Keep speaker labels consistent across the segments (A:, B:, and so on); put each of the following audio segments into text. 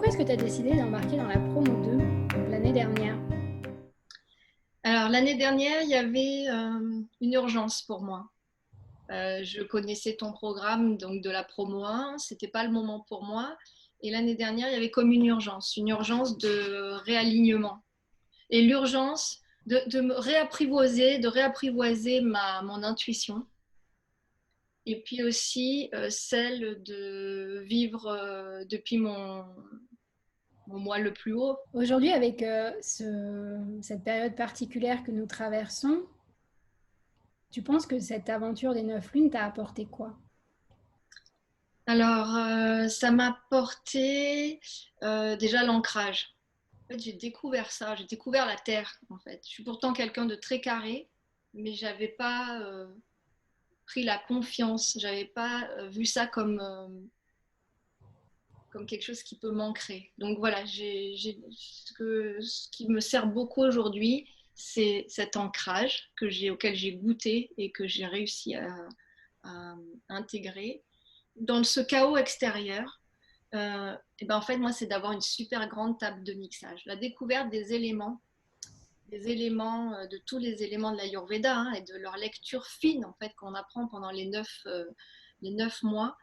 A: pourquoi est-ce que tu as décidé d'embarquer dans la promo 2 l'année dernière?
B: Alors, l'année dernière, il y avait une urgence pour moi. Je connaissais ton programme donc de la promo 1, c'était pas le moment pour moi. Et l'année dernière, il y avait comme une urgence de réalignement. Et l'urgence de me réapprivoiser, mon intuition. Et puis aussi celle de vivre depuis mon moi le plus haut.
A: Aujourd'hui, avec cette période particulière que nous traversons, tu penses que cette aventure des 9 lunes t'a apporté quoi?
B: Alors, ça m'a apporté déjà l'ancrage. En fait, j'ai découvert ça, j'ai découvert la terre, en fait. Je suis pourtant quelqu'un de très carré, mais j'avais pas pris la confiance, j'avais pas vu ça comme quelque chose qui peut m'ancrer. Donc voilà, ce qui me sert beaucoup aujourd'hui, c'est cet ancrage auquel j'ai goûté et que j'ai réussi à intégrer. Dans ce chaos extérieur, et ben en fait, moi, c'est d'avoir une super grande table de mixage. La découverte de tous les éléments de l'Ayurveda et de leur lecture fine, en fait, qu'on apprend pendant les 9 mois.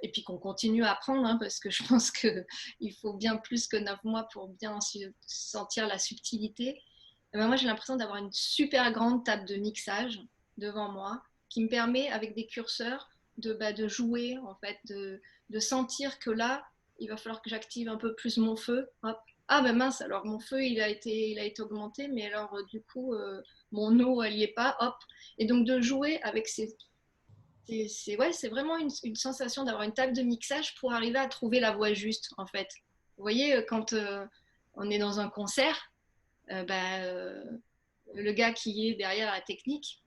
B: Et puis qu'on continue à apprendre, parce que je pense qu'il faut bien plus que 9 mois pour bien sentir la subtilité. Et ben moi, j'ai l'impression d'avoir une super grande table de mixage devant moi qui me permet, avec des curseurs, de jouer, en fait, de sentir que là, il va falloir que j'active un peu plus mon feu. Hop. Ah ben mince, alors mon feu, il a été augmenté, mais alors du coup, mon eau, elle n'y est pas. Hop. Et donc de jouer avec ouais, c'est vraiment une sensation d'avoir une table de mixage pour arriver à trouver la voix juste, en fait. Vous voyez, quand on est dans un concert, bah, le gars qui est derrière la technique,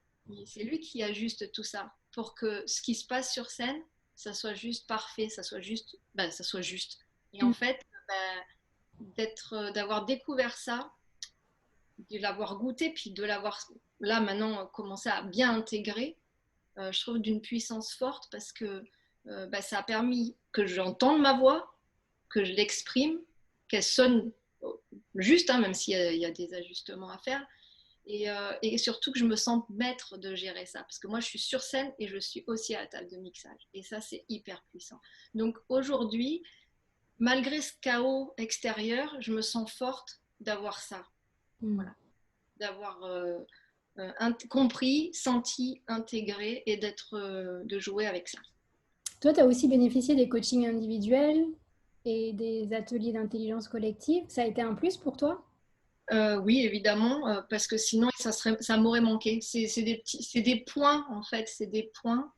B: c'est lui qui ajuste tout ça pour que ce qui se passe sur scène, ça soit juste parfait, ça soit juste, bah, ça soit juste. Et en fait, d'avoir découvert ça, de l'avoir goûté, puis de l'avoir là maintenant commencé à bien intégrer, je trouve d'une puissance forte parce que bah, ça a permis que j'entende ma voix, que je l'exprime, qu'elle sonne juste, même s'il y a des ajustements à faire, et surtout que je me sente maître de gérer ça, parce que moi je suis sur scène et je suis aussi à la table de mixage, et ça c'est hyper puissant. Donc aujourd'hui, malgré ce chaos extérieur, je me sens forte d'avoir ça, voilà, d'avoir compris, senti, intégré et de jouer avec ça.
A: Toi, tu as aussi bénéficié des coachings individuels et des ateliers d'intelligence collective. Ça a été un plus pour toi?
B: Oui, évidemment, parce que sinon ça m'aurait manqué. C'est des points en fait, c'est des points.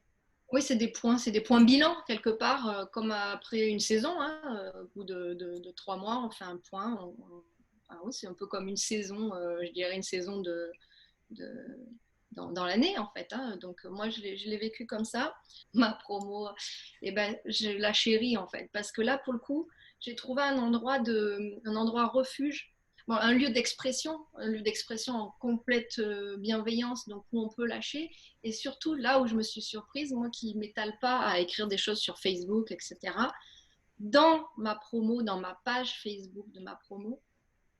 B: Oui, c'est des points bilan quelque part, comme après une saison. Au bout de 3 mois, on fait un point. Enfin, oui, c'est un peu comme une saison, je dirais une saison de, dans l'année en fait. Donc moi je l'ai vécu comme ça. Ma promo, et ben je la chéris en fait, parce que là pour le coup j'ai trouvé un endroit refuge, bon, un lieu d'expression en complète bienveillance, donc où on peut lâcher, et surtout là où je me suis surprise, moi qui m'étale pas à écrire des choses sur Facebook, etc. Dans ma promo, dans ma page Facebook de ma promo,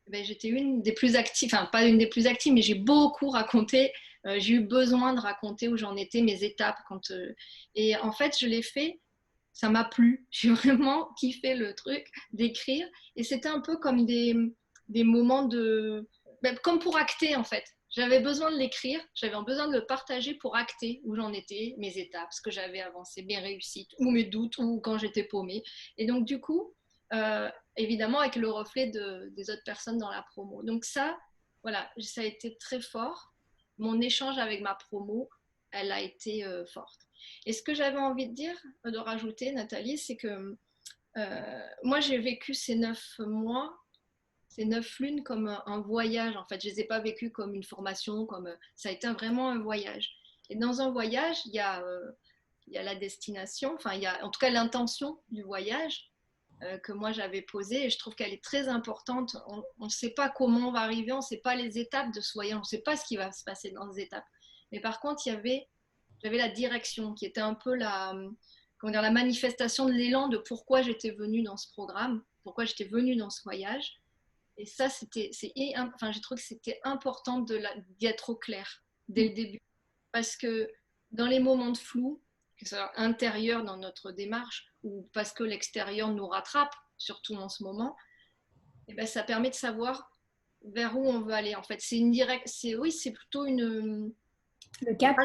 B: ben, j'étais une des plus actives, enfin pas une des plus actives, mais j'ai beaucoup raconté. J'ai eu besoin de raconter où j'en étais, mes étapes. Et en fait, je l'ai fait, ça m'a plu. J'ai vraiment kiffé le truc d'écrire. Et c'était un peu comme des moments ben, comme pour acter en fait. J'avais besoin de l'écrire, j'avais besoin de le partager pour acter où j'en étais, mes étapes, ce que j'avais avancé, mes réussites, ou mes doutes, ou quand j'étais paumée. Et donc, du coup, évidemment, avec le reflet des autres personnes dans la promo. Donc, ça, voilà, ça a été très fort. Mon échange avec ma promo, elle a été forte. Et ce que j'avais envie de dire, de rajouter, Nathalie, c'est que moi, j'ai vécu ces 9 mois, ces 9 lunes comme un voyage. En fait, je les ai pas vécues comme une formation, ça a été vraiment un voyage. Et dans un voyage, il y a la destination, enfin, il y a en tout cas l'intention du voyage que moi j'avais posée, et je trouve qu'elle est très importante. On ne sait pas comment on va arriver, on ne sait pas les étapes de ce voyage, on ne sait pas ce qui va se passer dans les étapes. Mais par contre, j'avais la direction qui était un peu comment dire, la manifestation de l'élan de pourquoi j'étais venue dans ce programme. pourquoi j'étais venue dans ce voyage. Et ça, j'ai trouvé que c'était important d'y être au clair dès le début. Parce que dans les moments de flou, que ce soit intérieur dans notre démarche ou parce que l'extérieur nous rattrape, surtout en ce moment, et ben, ça permet de savoir vers où on veut aller. En fait, c'est plutôt
A: Le cap.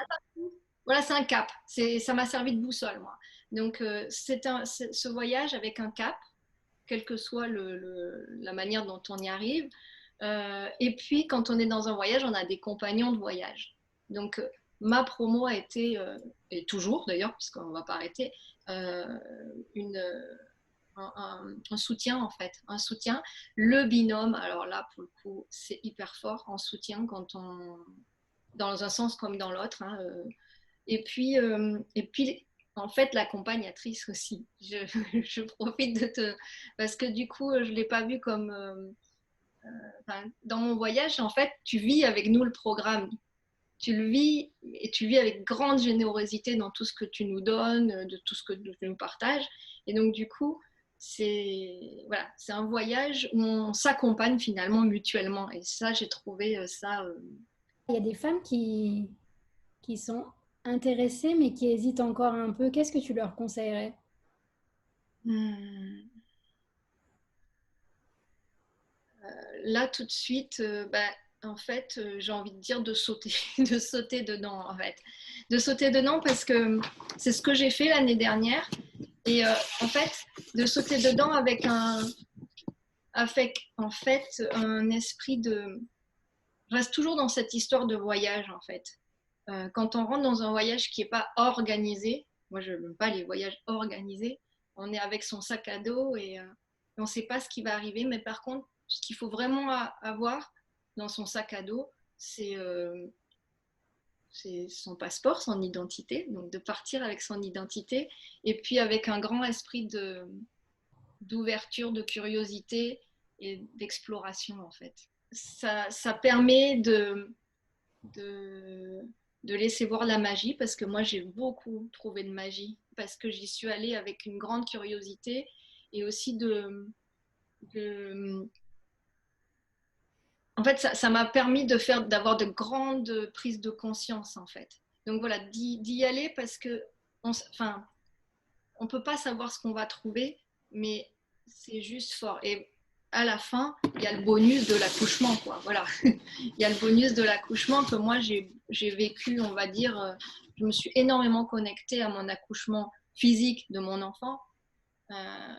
B: voilà, c'est un cap. Ça m'a servi de boussole, moi. Donc, ce voyage avec un cap, quelle que soit la manière dont on y arrive. Et puis, quand on est dans un voyage, on a des compagnons de voyage. Donc, ma promo a été, et toujours d'ailleurs, puisqu'on ne va pas arrêter, une, un soutien en fait. Un soutien. Le binôme, alors là, pour le coup, c'est hyper fort en soutien dans un sens comme dans l'autre. Hein, et puis, en fait, l'accompagnatrice aussi. Je profite de te. Parce que du coup, je ne l'ai pas vu comme. Dans mon voyage, en fait, tu vis avec nous le programme. Tu le vis et tu le vis avec grande générosité dans tout ce que tu nous donnes, de tout ce que tu nous partages. Et donc, du coup, voilà, c'est un voyage où on s'accompagne finalement mutuellement. Et ça, j'ai trouvé ça.
A: Il y a des femmes qui sont intéressées mais qui hésitent encore un peu. Qu'est-ce que tu leur conseillerais?
B: Hmm. Là, tout de suite, en fait, j'ai envie de dire de sauter, de sauter dedans, en fait. De sauter dedans parce que c'est ce que j'ai fait l'année dernière. Et en fait, de sauter dedans en fait, un esprit de. Je reste toujours dans cette histoire de voyage, en fait. Quand on rentre dans un voyage qui n'est pas organisé, moi je n'aime pas les voyages organisés, on est avec son sac à dos et on ne sait pas ce qui va arriver, mais par contre, ce qu'il faut vraiment avoir dans son sac à dos, c'est son passeport, son identité, donc de partir avec son identité, et puis avec un grand esprit d'ouverture, de curiosité et d'exploration en fait. Ça permet de, de laisser voir la magie, parce que moi j'ai beaucoup trouvé de magie, parce que j'y suis allée avec une grande curiosité et aussi de en fait ça m'a permis d'avoir de grandes prises de conscience en fait. Donc voilà, d'y aller parce que on peut pas savoir ce qu'on va trouver, mais c'est juste fort. Et à la fin, il y a le bonus de l'accouchement, quoi. Voilà. Il y a le bonus de l'accouchement que moi j'ai vécu, on va dire, je me suis énormément connectée à mon accouchement physique de mon enfant. Euh,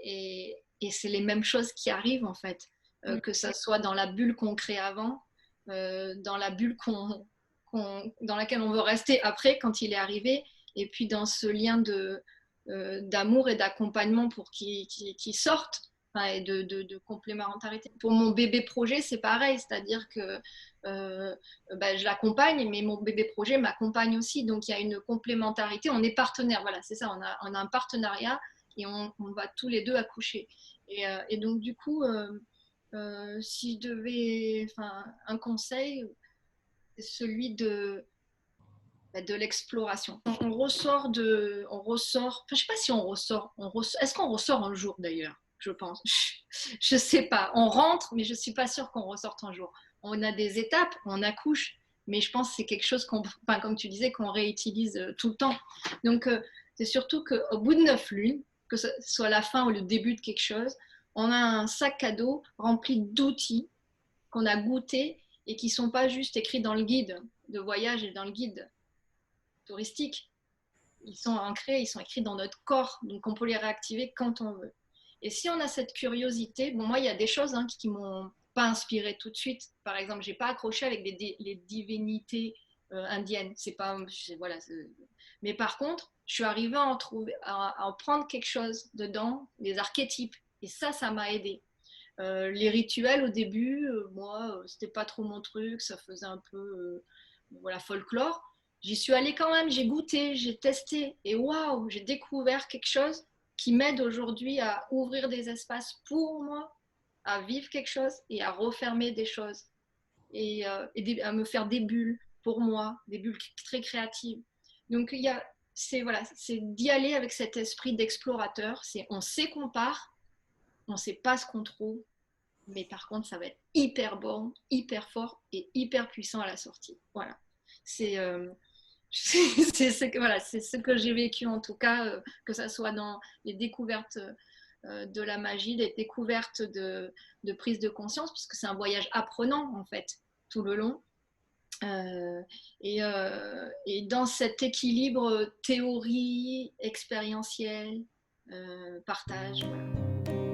B: et c'est les mêmes choses qui arrivent, en fait. Que ça soit dans la bulle qu'on crée avant, dans la bulle dans laquelle on veut rester après, quand il est arrivé, et puis dans ce lien d'amour et d'accompagnement pour qu'il sorte, enfin, et de complémentarité. Pour mon bébé projet, c'est pareil, c'est-à-dire que je l'accompagne, mais mon bébé projet m'accompagne aussi, donc il y a une complémentarité, on est partenaires, voilà, c'est ça, on a un partenariat et on va tous les deux accoucher. Et donc du coup, si je devais, enfin, un conseil, c'est celui de l'exploration. On ressort, enfin, je sais pas si est-ce qu'on ressort un jour d'ailleurs, je pense. Je sais pas. On rentre, mais je suis pas sûre qu'on ressorte un jour. On a des étapes, on accouche, mais je pense que c'est quelque chose enfin, comme tu disais, qu'on réutilise tout le temps. Donc, c'est surtout qu'au bout de 9 lunes, que ce soit la fin ou le début de quelque chose, on a un sac à dos rempli d'outils qu'on a goûtés et qui sont pas juste écrits dans le guide de voyage et dans le guide touristique. Ils sont ancrés, ils sont écrits dans notre corps, donc on peut les réactiver quand on veut. Et si on a cette curiosité, bon, moi, il y a des choses qui m'ont pas inspiré tout de suite. Par exemple, j'ai pas accroché avec les divinités indiennes. C'est pas, voilà. Mais par contre, je suis arrivée à en prendre quelque chose dedans, des archétypes. Et ça m'a aidé. Les rituels au début, moi, c'était pas trop mon truc, ça faisait un peu voilà, folklore. J'y suis allée quand même, j'ai goûté, j'ai testé et waouh, j'ai découvert quelque chose qui m'aide aujourd'hui à ouvrir des espaces pour moi, à vivre quelque chose et à refermer des choses et à me faire des bulles pour moi, des bulles très créatives. Donc c'est voilà, c'est d'y aller avec cet esprit d'explorateur. C'est on sait qu'on part, on ne sait pas ce qu'on trouve, mais par contre, ça va être hyper bon, hyper fort et hyper puissant à la sortie. Voilà. C'est c'est ce que j'ai vécu en tout cas, que ça soit dans les découvertes de la magie, les découvertes de prise de conscience, puisque c'est un voyage apprenant en fait tout le long. Et dans cet équilibre théorie, expérientiel, partage. Voilà.